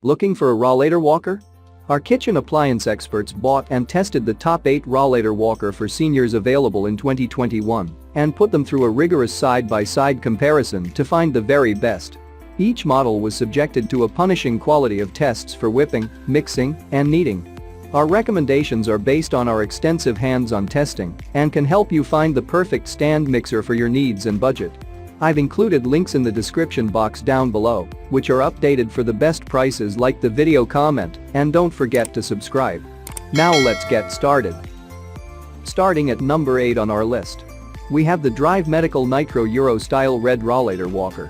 Looking for a Rollator Walker? Our kitchen appliance experts bought and tested the top 8 Rollator Walker for seniors available in 2021 and put them through a rigorous side-by-side comparison to find the very best. Each model was subjected to a punishing quality of tests for whipping, mixing, and kneading. Our recommendations are based on our extensive hands-on testing and can help you find the perfect stand mixer for your needs and budget. I've included links in the description box down below, which are updated for the best prices. Like the video, comment, and don't forget to subscribe. Now let's get started. Starting at number 8 on our list. We have the Drive Medical Nitro Euro Style Red Rollator Walker.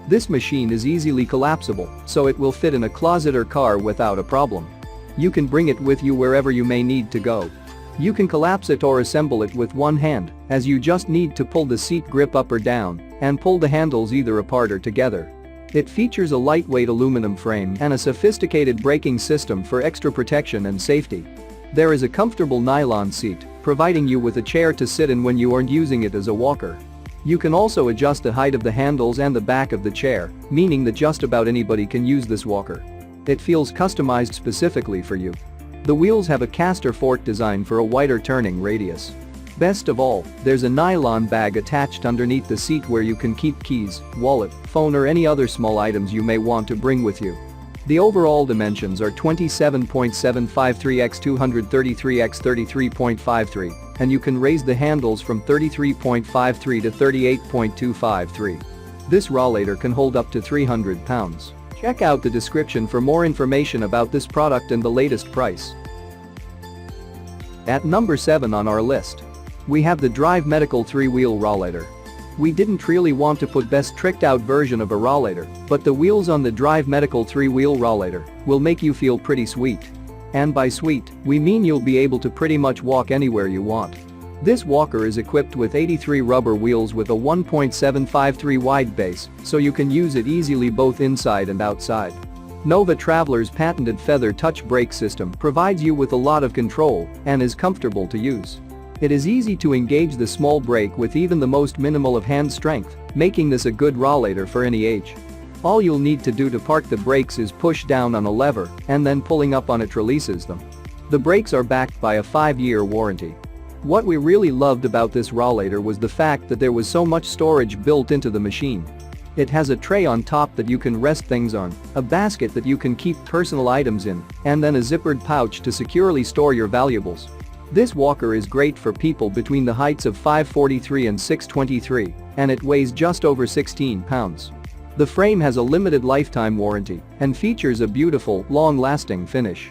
This machine is easily collapsible, so it will fit in a closet or car without a problem. You can bring it with you wherever you may need to go. You can collapse it or assemble it with one hand, as you just need to pull the seat grip up or down and pull the handles either apart or together. It features a lightweight aluminum frame and a sophisticated braking system for extra protection and safety. There is a comfortable nylon seat, providing you with a chair to sit in when you aren't using it as a walker. You can also adjust the height of the handles and the back of the chair, meaning that just about anybody can use this walker. It feels customized specifically for you. The wheels have a caster fork design for a wider turning radius. Best of all, there's a nylon bag attached underneath the seat where you can keep keys, wallet, phone or any other small items you may want to bring with you. The overall dimensions are 27.753 x 233 x 33.53, and you can raise the handles from 33.53 to 38.253. This Rollator can hold up to 300 pounds. Check out the description for more information about this product and the latest price. At number 7 on our list. We have the Drive Medical 3-Wheel Rollator. We didn't really want to put best tricked out version of a Rollator, but the wheels on the Drive Medical 3-Wheel Rollator will make you feel pretty sweet. And by sweet, we mean you'll be able to pretty much walk anywhere you want. This walker is equipped with 83 rubber wheels with a 1.753 wide base, so you can use it easily both inside and outside. Nova Traveler's patented feather touch brake system provides you with a lot of control and is comfortable to use. It is easy to engage the small brake with even the most minimal of hand strength, making this a good Rollator for any age. All you'll need to do to park the brakes is push down on a lever, and then pulling up on it releases them. The brakes are backed by a 5-year warranty. What we really loved about this Rollator was the fact that there was so much storage built into the machine. It has a tray on top that you can rest things on, a basket that you can keep personal items in, and then a zippered pouch to securely store your valuables. This walker is great for people between the heights of 5'43" and 6'23", and it weighs just over 16 pounds. The frame has a limited lifetime warranty and features a beautiful, long-lasting finish.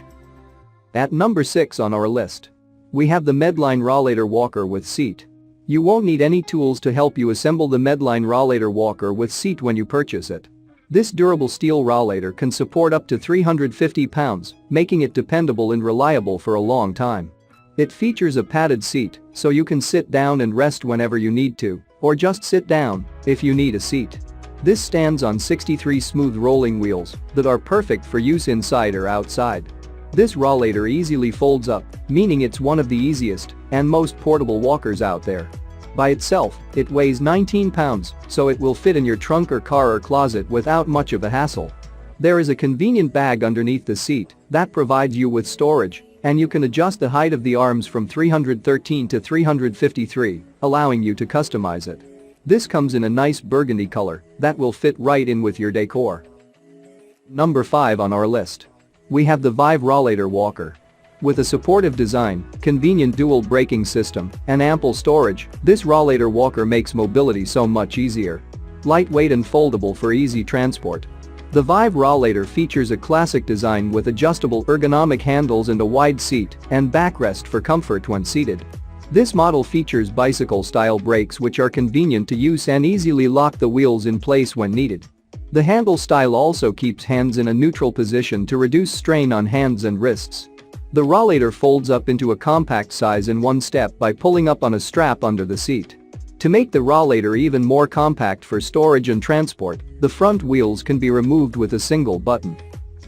At number 6 on our list. We have the Medline Rollator Walker with seat. You won't need any tools to help you assemble the Medline Rollator Walker with seat when you purchase it. This durable steel Rollator can support up to 350 pounds, making it dependable and reliable for a long time. It features a padded seat, so you can sit down and rest whenever you need to, or just sit down if you need a seat. This stands on 63 smooth rolling wheels that are perfect for use inside or outside. This Rollator easily folds up, meaning it's one of the easiest and most portable walkers out there. By itself, it weighs 19 pounds, so it will fit in your trunk or car or closet without much of a hassle. There is a convenient bag underneath the seat that provides you with storage, and you can adjust the height of the arms from 313 to 353, allowing you to customize it. This comes in a nice burgundy color that will fit right in with your decor. Number 5 on our list. We have the Vive Rollator Walker. With a supportive design, convenient dual braking system, and ample storage, this Rollator Walker makes mobility so much easier. Lightweight and foldable for easy transport. The Vive Rollator features a classic design with adjustable ergonomic handles and a wide seat and backrest for comfort when seated. This model features bicycle-style brakes which are convenient to use and easily lock the wheels in place when needed. The handle style also keeps hands in a neutral position to reduce strain on hands and wrists. The Rollator folds up into a compact size in one step by pulling up on a strap under the seat. To make the Rollator even more compact for storage and transport, the front wheels can be removed with a single button.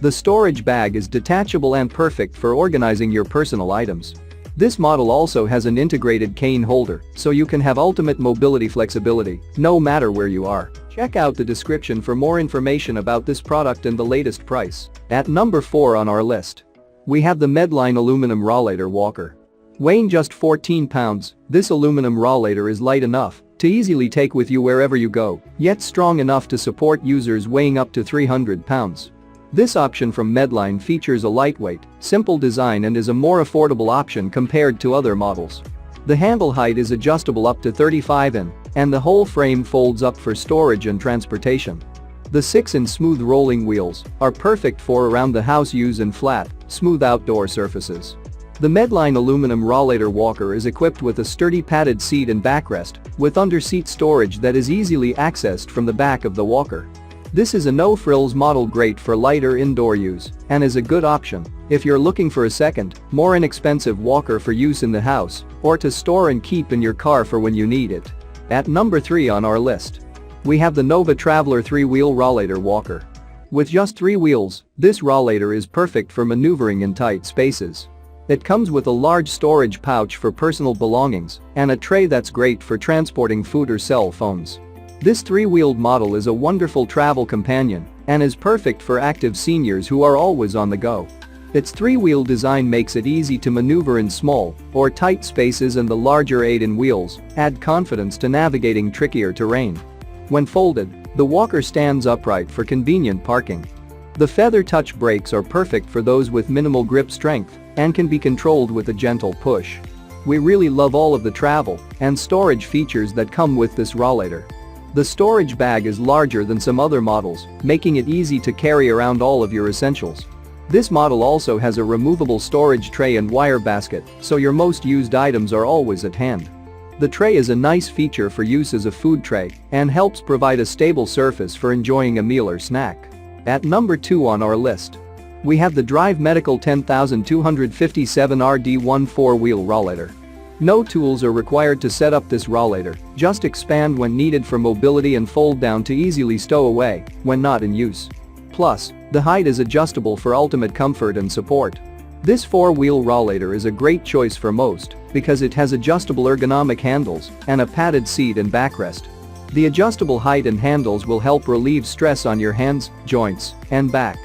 The storage bag is detachable and perfect for organizing your personal items. This model also has an integrated cane holder, so you can have ultimate mobility flexibility, no matter where you are. Check out the description for more information about this product and the latest price. At number 4 on our list, we have the Medline Aluminum Rollator Walker. Weighing just 14 pounds, this aluminum rollator is light enough to easily take with you wherever you go, yet strong enough to support users weighing up to 300 pounds. This option from Medline features a lightweight, simple design and is a more affordable option compared to other models. The handle height is adjustable up to 35 in, and the whole frame folds up for storage and transportation. The 6-in smooth rolling wheels are perfect for around-the-house use in flat, smooth outdoor surfaces. The Medline Aluminum Rollator Walker is equipped with a sturdy padded seat and backrest, with under-seat storage that is easily accessed from the back of the walker. This is a no-frills model great for lighter indoor use and is a good option if you're looking for a second, more inexpensive walker for use in the house or to store and keep in your car for when you need it. At number 3 on our list, we have the Nova Traveler 3-wheel Rollator Walker. With just 3 wheels, this rollator is perfect for maneuvering in tight spaces. It comes with a large storage pouch for personal belongings and a tray that's great for transporting food or cell phones. This 3-wheeled model is a wonderful travel companion and is perfect for active seniors who are always on the go. Its 3-wheel design makes it easy to maneuver in small or tight spaces, and the larger 8-in wheels add confidence to navigating trickier terrain. When folded, the walker stands upright for convenient parking. The feather touch brakes are perfect for those with minimal grip strength and can be controlled with a gentle push. We really love all of the travel and storage features that come with this rollator. The storage bag is larger than some other models, making it easy to carry around all of your essentials. This model also has a removable storage tray and wire basket, so your most used items are always at hand. The tray is a nice feature for use as a food tray and helps provide a stable surface for enjoying a meal or snack. At number 2 on our list, we have the Drive Medical 10257 RD1 4-wheel rollator. No tools are required to set up this rollator, just expand when needed for mobility and fold down to easily stow away when not in use. Plus, the height is adjustable for ultimate comfort and support. This 4-wheel rollator is a great choice for most because it has adjustable ergonomic handles and a padded seat and backrest. The adjustable height and handles will help relieve stress on your hands, joints, and back.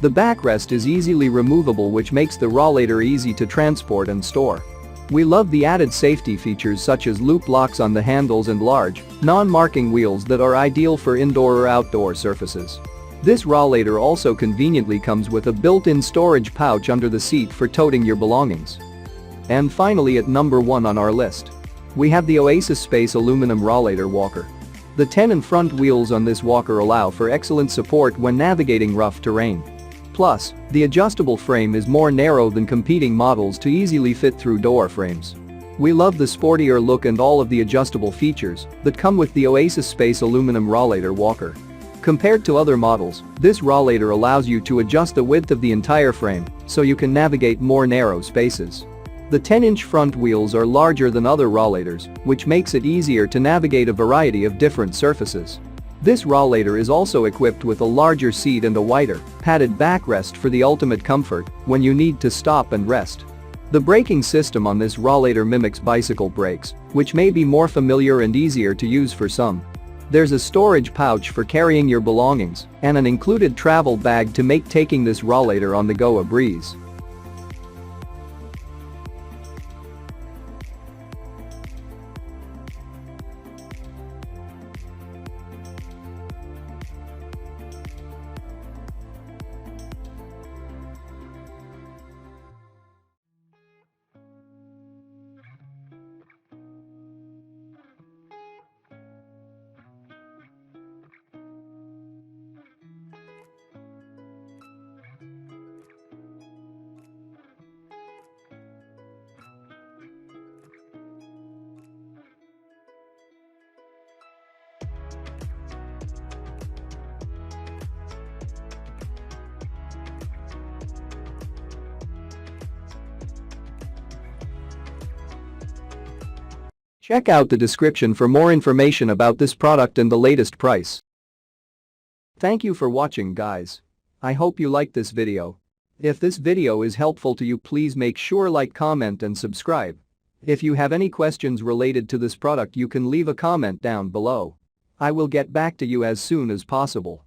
The backrest is easily removable, which makes the rollator easy to transport and store. We love the added safety features such as loop locks on the handles and large, non-marking wheels that are ideal for indoor or outdoor surfaces. This rollator also conveniently comes with a built-in storage pouch under the seat for toting your belongings. And finally, at number 1 on our list, we have the OasisSpace Aluminum Rollator Walker. The 10-in front wheels on this walker allow for excellent support when navigating rough terrain. Plus, the adjustable frame is more narrow than competing models to easily fit through door frames. We love the sportier look and all of the adjustable features that come with the OasisSpace Aluminum Rollator Walker. Compared to other models, this rollator allows you to adjust the width of the entire frame so you can navigate more narrow spaces. The 10-inch front wheels are larger than other rollators, which makes it easier to navigate a variety of different surfaces. This rollator is also equipped with a larger seat and a wider, padded backrest for the ultimate comfort when you need to stop and rest. The braking system on this rollator mimics bicycle brakes, which may be more familiar and easier to use for some. There's a storage pouch for carrying your belongings and an included travel bag to make taking this rollator on the go a breeze. Check out the description for more information about this product and the latest price. Thank you for watching, guys. I hope you liked this video. If this video is helpful to you, please make sure like, comment and subscribe. If you have any questions related to this product, you can leave a comment down below. I will get back to you as soon as possible.